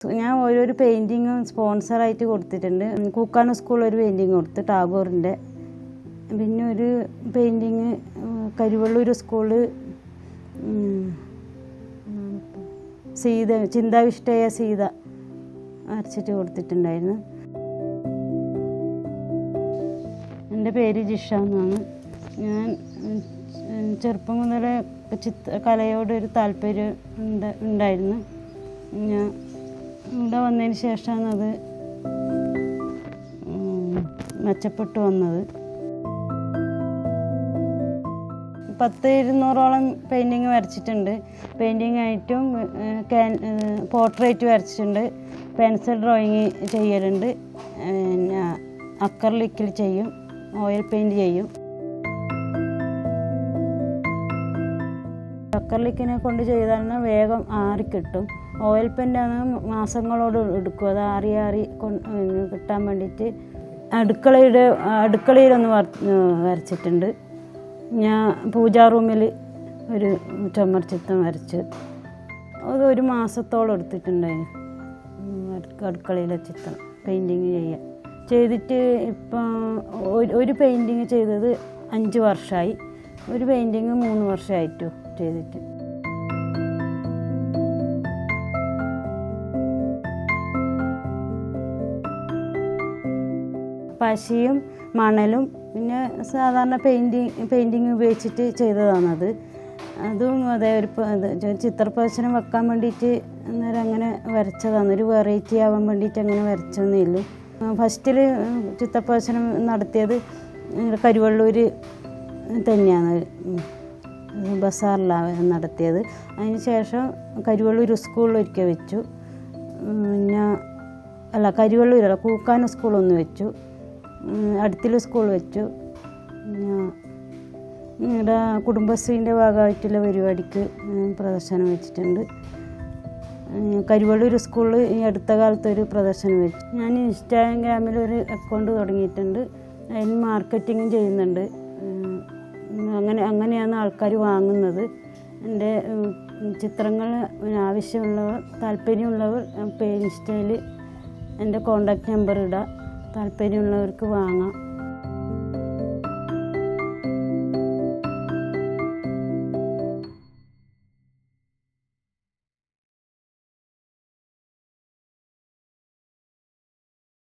ഞാൻ ഓരോരു പെയിൻറ്റിങ്ങും സ്പോൺസറായിട്ട് കൊടുത്തിട്ടുണ്ട്. കൂക്കാന സ്കൂളിൽ ഒരു പെയിൻറ്റിങ് കൊടുത്ത് ടാഗോറിൻ്റെ. പിന്നെ ഒരു പെയിൻറ്റിങ് കരുവള്ളൂർ സ്കൂളിൽ സീത ചിന്താവിഷ്ടയ സീത വരച്ചിട്ട് കൊടുത്തിട്ടുണ്ടായിരുന്നു. എൻ്റെ പേര് ജിഷ എന്നാണ്. ഞാൻ ചെറുപ്പം മുതലേ കലയോടൊരു താല്പര്യം ഉണ്ടായിരുന്നു. ഞാൻ ഇവിടെ വന്നതിന് ശേഷമാണ് അത് മെച്ചപ്പെട്ടു വന്നത്. 10-200ഓളം പെയിൻറ്റിങ് വരച്ചിട്ടുണ്ട്. പെയിൻറ്റിങ് ആയിട്ടും പോർട്രേറ്റ് വരച്ചിട്ടുണ്ട്. പെൻസിൽ ഡ്രോയിങ് ചെയ്യലുണ്ട്. പിന്നെ അക്രലിക്കിൽ ചെയ്യും, ഓയിൽ പെയിൻറ്റ് ചെയ്യും. അക്രലിക്കിനെ കൊണ്ട് ചെയ്താൽ വേഗം ആറിക്കിട്ടും. ഓയിൽ പെയിൻ്റാണ് മാസങ്ങളോട് എടുക്കും. അത് ആറി കിട്ടാൻ വേണ്ടിയിട്ട് അടുക്കളയിലൊന്ന് വരച്ചിട്ടുണ്ട്. ഞാൻ പൂജാ റൂമിൽ ഒരു ചുമർ ചിത്രം വരച്ച് അത് 1 മാസത്തോളം എടുത്തിട്ടുണ്ടായിരുന്നു. അടുക്കളയിലെ ചിത്രം പെയിൻറ്റിങ് ചെയ്തിട്ട് ഇപ്പം ഒരു പെയിൻറ്റിങ് ചെയ്തത് 5 വർഷമായി. ഒരു പെയിൻറ്റിങ് 3 വർഷമായിട്ടു ചെയ്തിട്ട്. പശയും മണലും പിന്നെ സാധാരണ പെയിൻറ്റിങ് ഉപയോഗിച്ചിട്ട് ചെയ്തതാണത്. അതും അതേ ഒരു ചിത്രപ്രദർശനം വെക്കാൻ വേണ്ടിയിട്ട് അന്നേരം അങ്ങനെ വരച്ചതാണ്. ഒരു വെറൈറ്റി ആവാൻ വേണ്ടിയിട്ട് അങ്ങനെ വരച്ചൊന്നുമില്ല. ഫസ്റ്റിൽ ചിത്രപ്രദർശനം നടത്തിയത് കരുവള്ളൂർ തന്നെയാണ്, ബസാറിലാണ് നടത്തിയത്. അതിന് ശേഷം കരുവള്ളൂർ സ്കൂളിൽ ഒരിക്കൽ വെച്ചു. കരുവള്ളൂരല്ല, കൂക്കാന സ്കൂളൊന്ന് വെച്ചു. അടുത്തുള്ള സ്കൂൾ വെച്ചു. ഇവിടെ കുടുംബശ്രീൻ്റെ ഭാഗമായിട്ടുള്ള പരിപാടിക്ക് പ്രദർശനം വെച്ചിട്ടുണ്ട്. കരുവള്ളൂർ സ്കൂളിൽ ഈ അടുത്ത കാലത്തൊരു പ്രദർശനം വെച്ചു. ഞാൻ ഇൻസ്റ്റാഗ്രാമിൽ ഒരു അക്കൗണ്ട് തുടങ്ങിയിട്ടുണ്ട്. അതിന് മാർക്കറ്റിങ്ങും ചെയ്യുന്നുണ്ട്. അങ്ങനെയാണ് ആൾക്കാർ വാങ്ങുന്നത്. എൻ്റെ ചിത്രങ്ങൾ ആവശ്യമുള്ളവർ, താല്പര്യമുള്ളവർ ഇൻസ്റ്റയിൽ എൻ്റെ കോണ്ടാക്ട് നമ്പർ ഇടാം. താല്പര്യമുള്ളവർക്ക് വാങ്ങാം.